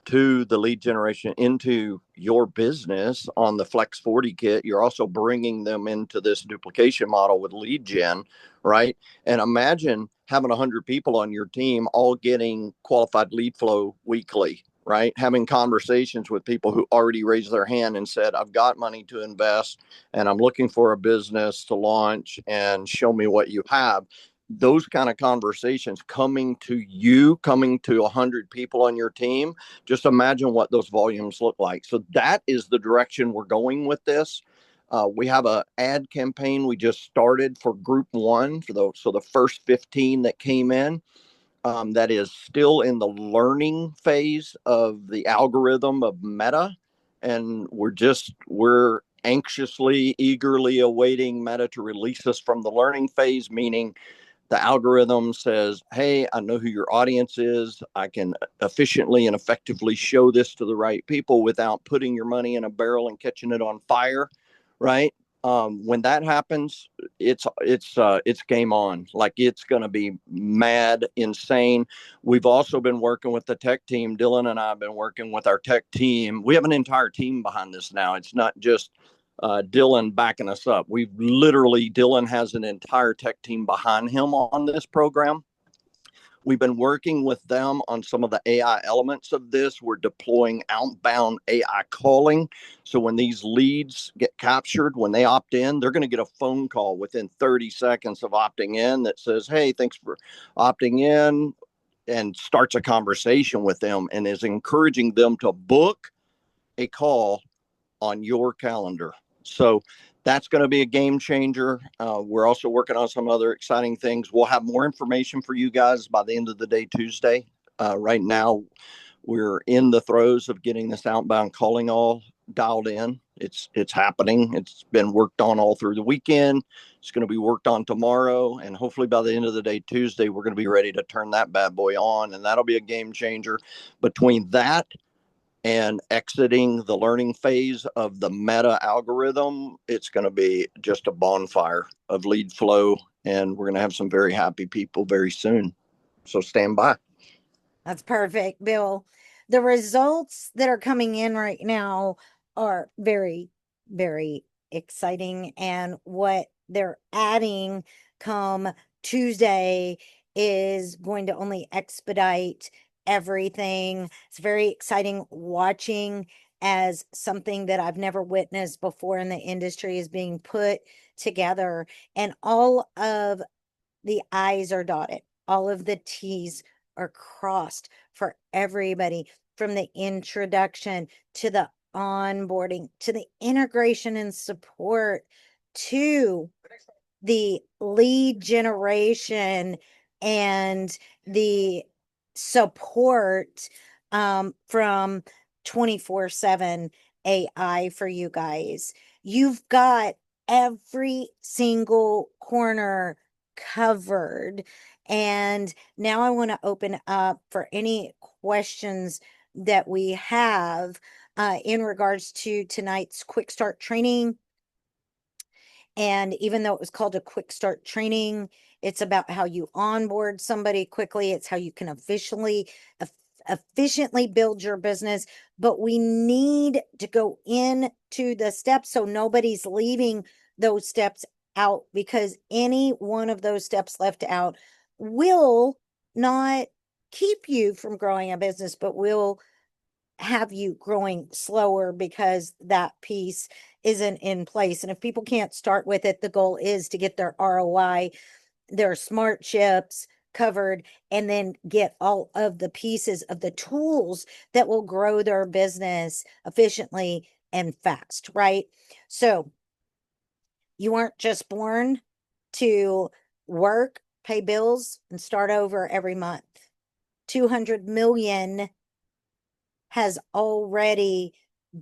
to the lead generation into your business on the Flex 40 kit, you're also bringing them into this duplication model with lead gen, right? And imagine having 100 people on your team all getting qualified lead flow weekly, right? Having conversations with people who already raised their hand and said, I've got money to invest and I'm looking for a business to launch and show me what you have. Those kind of conversations coming to you, coming to 100 people on your team, just imagine what those volumes look like. So that is the direction we're going with this. We have an ad campaign we just started for group one, so the first 15 that came in. That is still in the learning phase of the algorithm of Meta, and we're anxiously, eagerly awaiting Meta to release us from the learning phase, meaning the algorithm says, hey, I know who your audience is. I can efficiently and effectively show this to the right people without putting your money in a barrel and catching it on fire, right? When that happens, it's game on. Like, it's going to be mad, insane. We've also been working with the tech team. Dylan and I have been working with our tech team. We have an entire team behind this now. It's not just Dylan backing us up. Dylan has an entire tech team behind him on this program. We've been working with them on some of the AI elements of this. We're deploying outbound AI calling. So when these leads get captured, when they opt in, they're going to get a phone call within 30 seconds of opting in that says, hey, thanks for opting in, and starts a conversation with them and is encouraging them to book a call on your calendar. So that's going to be a game changer. We're also working on some other exciting things. We'll have more information for you guys by the end of the day, Tuesday. Right now, we're in the throes of getting this outbound calling all dialed in. It's happening. It's been worked on all through the weekend. It's going to be worked on tomorrow, and hopefully by the end of the day, Tuesday, we're going to be ready to turn that bad boy on, and that'll be a game changer. Between that and exiting the learning phase of the meta algorithm, it's going to be just a bonfire of lead flow, and we're going to have some very happy people very soon. So stand by. That's perfect, Bill. The results that are coming in right now are very, very exciting. And what they're adding come Tuesday is going to only expedite everything. It's very exciting watching as something that I've never witnessed before in the industry is being put together, and all of the I's are dotted, all of the T's are crossed for everybody, from the introduction to the onboarding to the integration and support to the lead generation and the support from 24/7 AI for you guys. You've got every single corner covered. And now I want to open up for any questions that we have in regards to tonight's quick start training. And even though it was called a quick start training, it's about how you onboard somebody quickly. It's how you can efficiently build your business. But we need to go into the steps so nobody's leaving those steps out, because any one of those steps left out will not keep you from growing a business, but will have you growing slower because that piece isn't in place. And if people can't start with it, the goal is to get their ROI, their smart chips covered, and then get all of the pieces of the tools that will grow their business efficiently and fast, right? So you aren't just born to work, pay bills, and start over every month. 200 million has already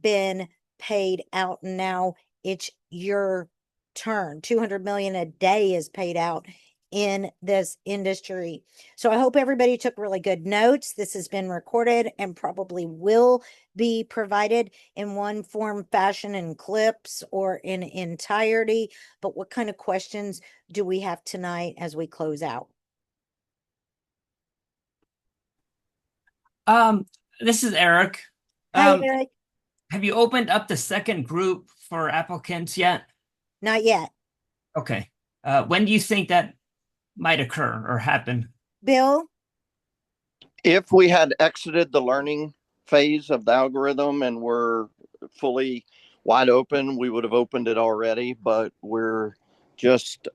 been paid out, and now it's your turn. 200 million a day is paid out in this industry. So I hope everybody took really good notes. This has been recorded and probably will be provided in one form, fashion, in clips or in entirety. But what kind of questions do we have tonight as we close out? This is Eric. Hi, Eric. Have you opened up the second group for applicants yet? Not yet. Okay. When do you think that might occur or happen? Bill? If we had exited the learning phase of the algorithm and we're fully wide open, we would have opened it already, but we're just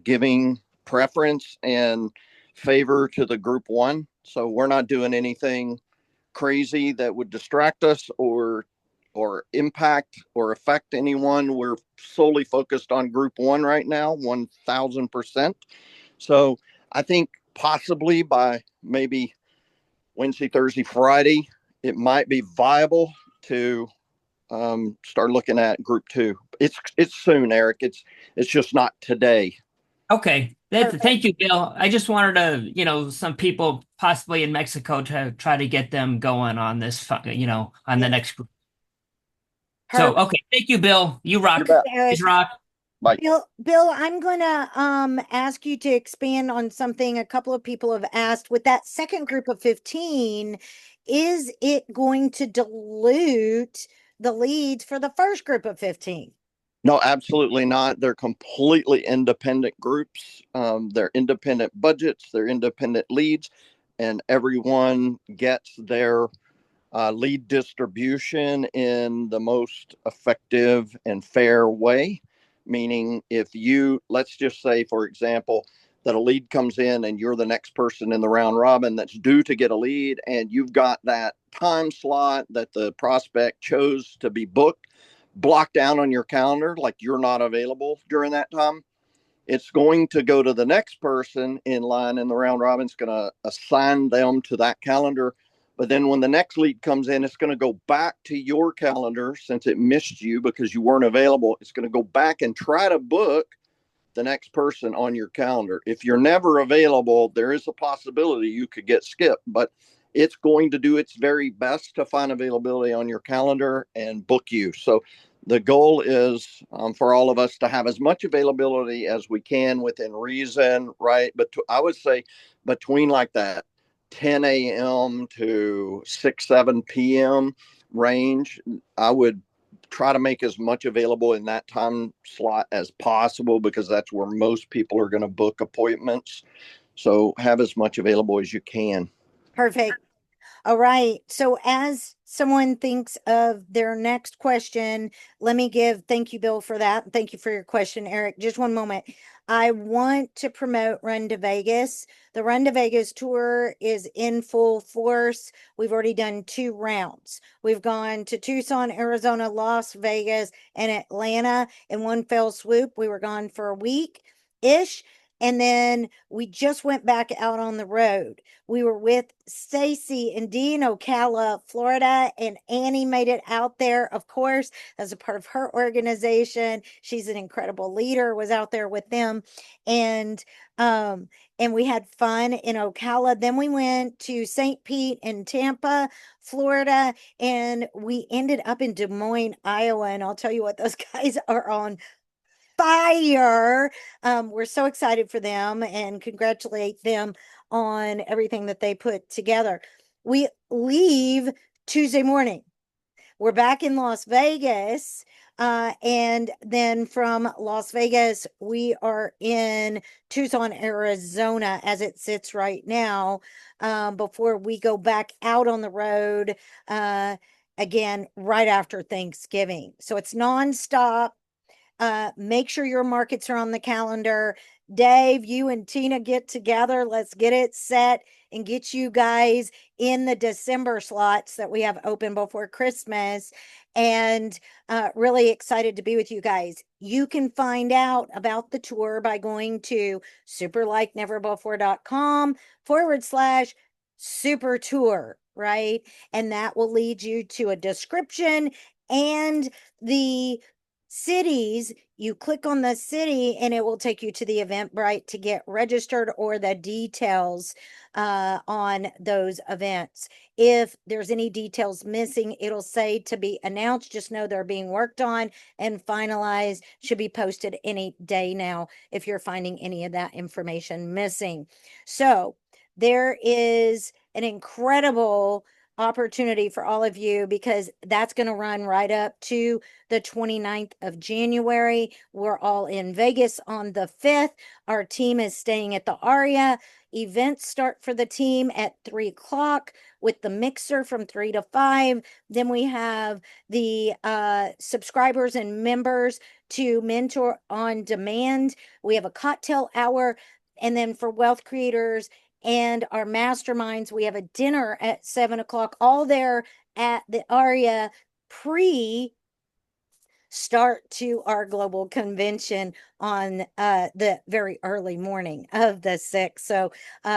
giving preference and favor to the group one. So we're not doing anything crazy that would distract us or impact or affect anyone. We're solely focused on group one right now, 1000%. So I think possibly by maybe Wednesday, Thursday, Friday, it might be viable to start looking at group two. It's soon, Eric. It's just not today. Okay. Thank you, Bill. I just wanted to, some people possibly in Mexico to try to get them going on this, on the next group. So, okay. Thank you, Bill. You rock. Please rock. Bye. Bill, I'm going to ask you to expand on something a couple of people have asked. With that second group of 15, is it going to dilute the leads for the first group of 15? No, absolutely not. They're completely independent groups. They're independent budgets, they're independent leads, and everyone gets their lead distribution in the most effective and fair way. Meaning, if let's just say, for example, that a lead comes in and you're the next person in the round robin that's due to get a lead, and you've got that time slot that the prospect chose to be booked blocked down on your calendar, like you're not available during that time, it's going to go to the next person in line in the round robin. It's going to assign them to that calendar. But then when the next lead comes in, it's going to go back to your calendar since it missed you because you weren't available. It's going to go back and try to book the next person on your calendar. If you're never available, there is a possibility you could get skipped, but it's going to do its very best to find availability on your calendar and book you. So the goal is for all of us to have as much availability as we can within reason, right? But I would say between like that 10 a.m. to 6, 7 p.m. range, I would try to make as much available in that time slot as possible, because that's where most people are going to book appointments. So have as much available as you can. Perfect. All right. So as someone thinks of their next question, thank you, Bill, for that. Thank you for your question, Eric. Just one moment. I want to promote Run to Vegas. The Run to Vegas tour is in full force. We've already done 2 rounds. We've gone to Tucson, Arizona, Las Vegas, and Atlanta in one fell swoop. We were gone for a week-ish. And then we just went back out on the road. We were with Stacy and Dee in Ocala, Florida, and Annie made it out there, of course, as a part of her organization. She's an incredible leader, was out there with them. And we had fun in Ocala. Then we went to St. Pete and Tampa, Florida, and we ended up in Des Moines, Iowa. And I'll tell you what, those guys are on fire. We're so excited for them and congratulate them on everything that they put together. We leave Tuesday morning. We're back in Las Vegas. And then from Las Vegas, we are in Tucson, Arizona, as it sits right now, before we go back out on the road again right after Thanksgiving. So it's nonstop. Make sure your markets are on the calendar. Dave, you and Tina get together. Let's get it set and get you guys in the December slots that we have open before Christmas. And really excited to be with you guys. You can find out about the tour by going to superlikeneverbefore.com/super tour, right? And that will lead you to a description and the cities. You click on the city and it will take you to the Eventbrite to get registered or the details on those events. If there's any details missing, it'll say to be announced. Just know they're being worked on and finalized. Should be posted any day now if you're finding any of that information missing. So there is an incredible opportunity for all of you, because that's going to run right up to the 29th of January. We're all in Vegas on the 5th. Our team is staying at the Aria. Events start for the team at 3 o'clock with the mixer from 3 to 5. Then we have the subscribers and members to Mentor on Demand. We have a cocktail hour. And then for wealth creators and our masterminds, we have a dinner at 7 o'clock, all there at the Aria pre start to our global convention on the very early morning of the 6th. So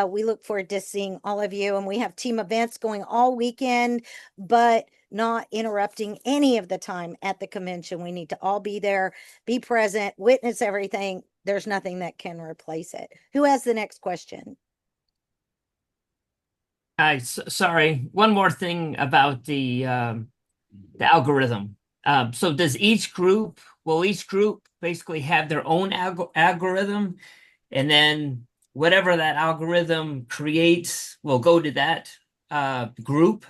we look forward to seeing all of you. And we have team events going all weekend, but not interrupting any of the time at the convention. We need to all be there, be present, witness everything. There's nothing that can replace it. Who has the next question? Sorry, one more thing about the algorithm. So will each group basically have their own algorithm, and then whatever that algorithm creates will go to that group,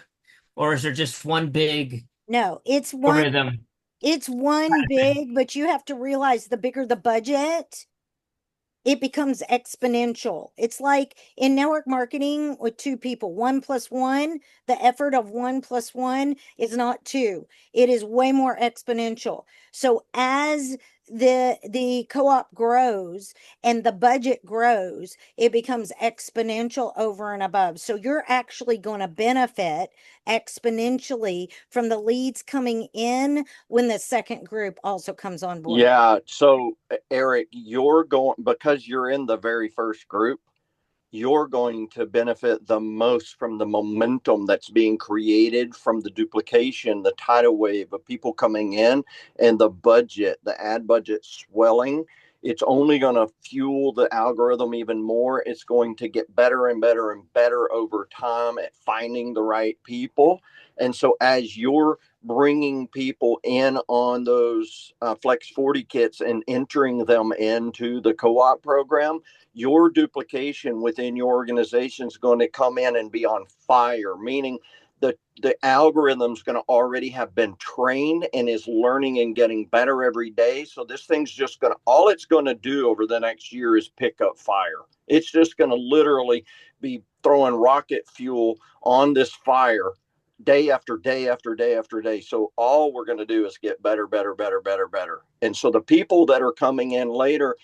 or is there just one big No, it's algorithm? one big, but you have to realize the bigger the budget, it becomes exponential. It's like in network marketing with 2 people, 1 plus 1, the effort of 1 plus 1 is not 2. It is way more exponential. So as the co-op grows and the budget grows, it becomes exponential over and above. So you're actually going to benefit exponentially from the leads coming in when the second group also comes on board. Yeah. So, Eric, you're going, because you're in the very first group, you're going to benefit the most from the momentum that's being created from the duplication, the tidal wave of people coming in, and the ad budget swelling. It's only going to fuel the algorithm even more. It's going to get better and better and better over time at finding the right people. And so as you're bringing people in on those Flex 40 kits and entering them into the co-op program, your duplication within your organization is going to come in and be on fire, meaning the algorithm's going to already have been trained and is learning and getting better every day. So this thing's just going to, all it's going to do over the next year is pick up fire. It's just going to literally be throwing rocket fuel on this fire day after day after day after day. So all we're going to do is get better, better, better, better, better. And so the people that are coming in later,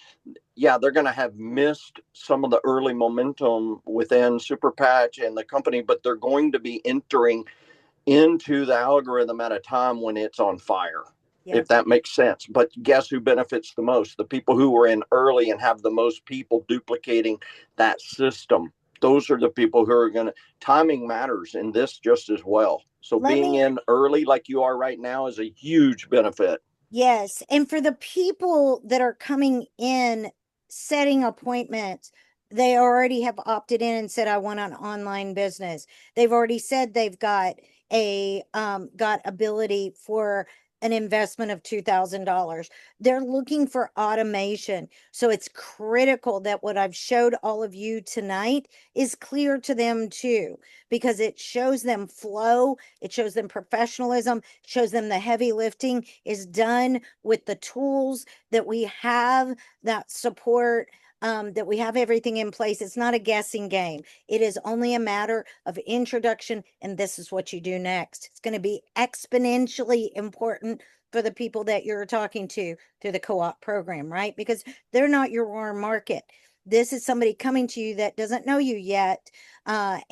yeah, they're going to have missed some of the early momentum within Super Patch and the company, but they're going to be entering into the algorithm at a time when it's on fire, if that makes sense. But guess who benefits the most? The people who were in early and have the most people duplicating that system. Those are the people who are going to, timing matters in this just as well. So being in early like you are right now is a huge benefit. Yes. And for the people that are coming in, setting appointments, they already have opted in and said, I want an online business. They've already said they've got got ability for an investment of $2,000. They're looking for automation. So it's critical that what I've showed all of you tonight is clear to them too, because it shows them flow, it shows them professionalism, it shows them the heavy lifting is done with the tools that we have that support, that we have everything in place. It's not a guessing game. It is only a matter of introduction, and this is what you do next. It's going to be exponentially important for the people that you're talking to through the co-op program, right? Because they're not your warm market. This is somebody coming to you that doesn't know you yet, but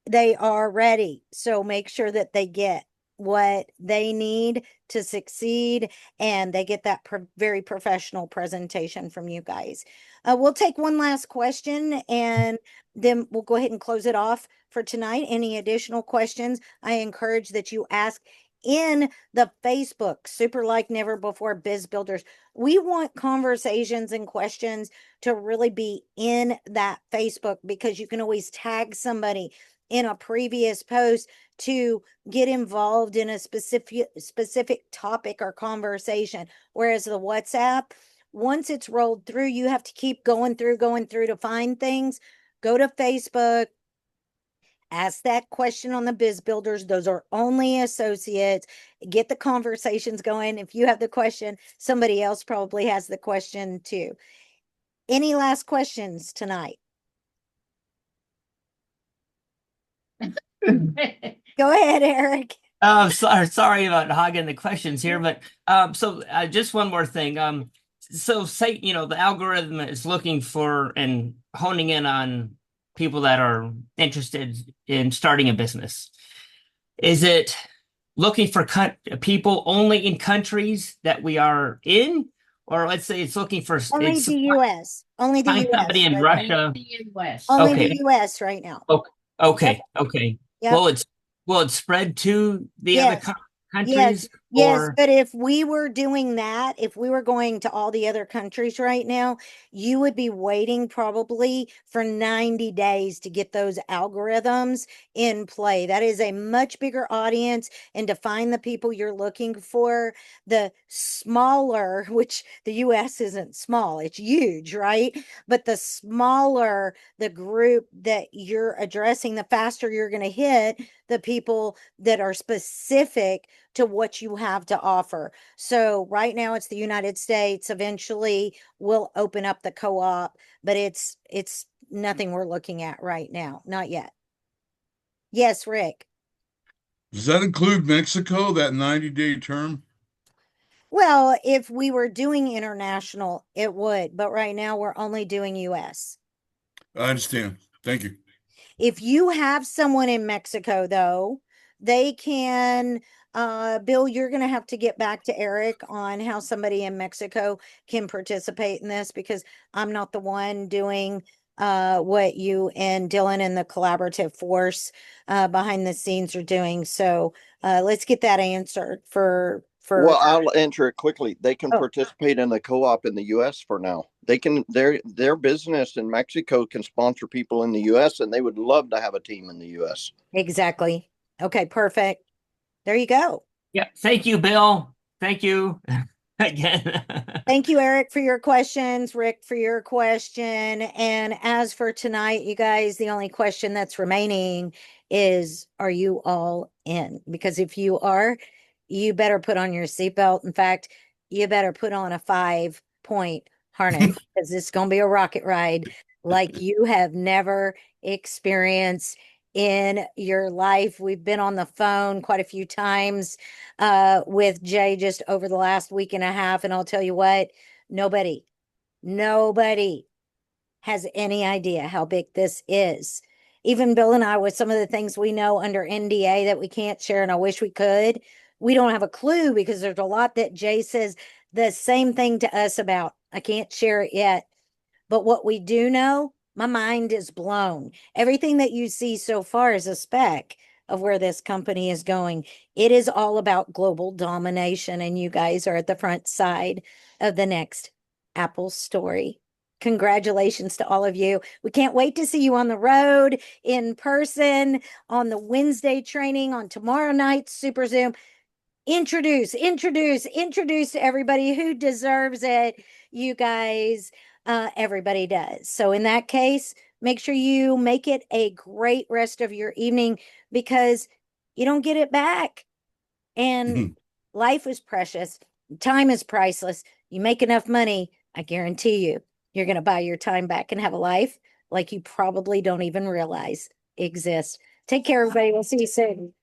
they are ready. So make sure that they get what they need to succeed and they get that very professional presentation from you guys. We'll take one last question and then we'll go ahead and close it off for tonight. Any additional questions, I encourage that you ask in the Facebook Super Like Never Before Biz Builders. We want conversations and questions to really be in that Facebook, because you can always tag somebody in a previous post to get involved in a specific topic or conversation. Whereas the WhatsApp, once it's rolled through, you have to keep going through to find things. Go to Facebook, ask that question on the Biz Builders. Those are only associates. Get the conversations going. If you have the question, somebody else probably has the question too. Any last questions tonight? Go ahead, Eric. Sorry about hogging the questions here, but just one more thing. So say, the algorithm is looking for and honing in on people that are interested in starting a business. Is it looking for people only in countries that we are in? Or let's say it's looking for only the U.S. Only the U.S. somebody in right Russia. Only Okay. the U.S. right now. Okay. Okay. Yep. Will it spread to the other countries? Yes, but if we were doing that, if we were going to all the other countries right now, you would be waiting probably for 90 days to get those algorithms in play. That is a much bigger audience, and to find the people you're looking for, the smaller, which the US isn't small, it's huge, right? But the smaller the group that you're addressing, the faster you're going to hit the people that are specific to what you have to offer. So right now it's the United States. Eventually we'll open up the co-op, but it's nothing we're looking at right now. Not yet. Yes, Rick. Does that include Mexico, that 90-day term? Well, if we were doing international, it would, but right now we're only doing US. I understand. Thank you. If you have someone in Mexico, though, they can, Bill, you're going to have to get back to Eric on how somebody in Mexico can participate in this, because I'm not the one doing what you and Dylan and the collaborative force behind the scenes are doing. So let's get that answered for for, Well, I'll answer it quickly. They can oh, participate in the co-op in the US for now. They can their business in Mexico can sponsor people in the US, and they would love to have a team in the US. exactly. Okay, perfect. There you go. Yeah. Thank you, Bill. Thank you again. Thank you, Eric, for your questions, Rick, for your question. And as for tonight, you guys, the only question that's remaining is, are you all in? Because if you are, you better put on your seatbelt. In fact, you better put on a 5-point harness because it's going to be a rocket ride like you have never experienced in your life. We've been on the phone quite a few times with Jay just over the last week and a half. And I'll tell you what, nobody has any idea how big this is. Even Bill and I, with some of the things we know under NDA that we can't share, and I wish we could, we don't have a clue because there's a lot that Jay says the same thing to us about. I can't share it yet. But what we do know, my mind is blown. Everything that you see so far is a speck of where this company is going. It is all about global domination, and you guys are at the front side of the next Apple story. Congratulations to all of you. We can't wait to see you on the road, in person, on the Wednesday training, on tomorrow night's Super Zoom. Introduce to everybody who deserves it. You guys, everybody does. So in that case, make sure you make it a great rest of your evening because you don't get it back. And life is precious. Time is priceless. You make enough money, I guarantee you're going to buy your time back and have a life like you probably don't even realize exists. Take care, everybody. We'll see you soon.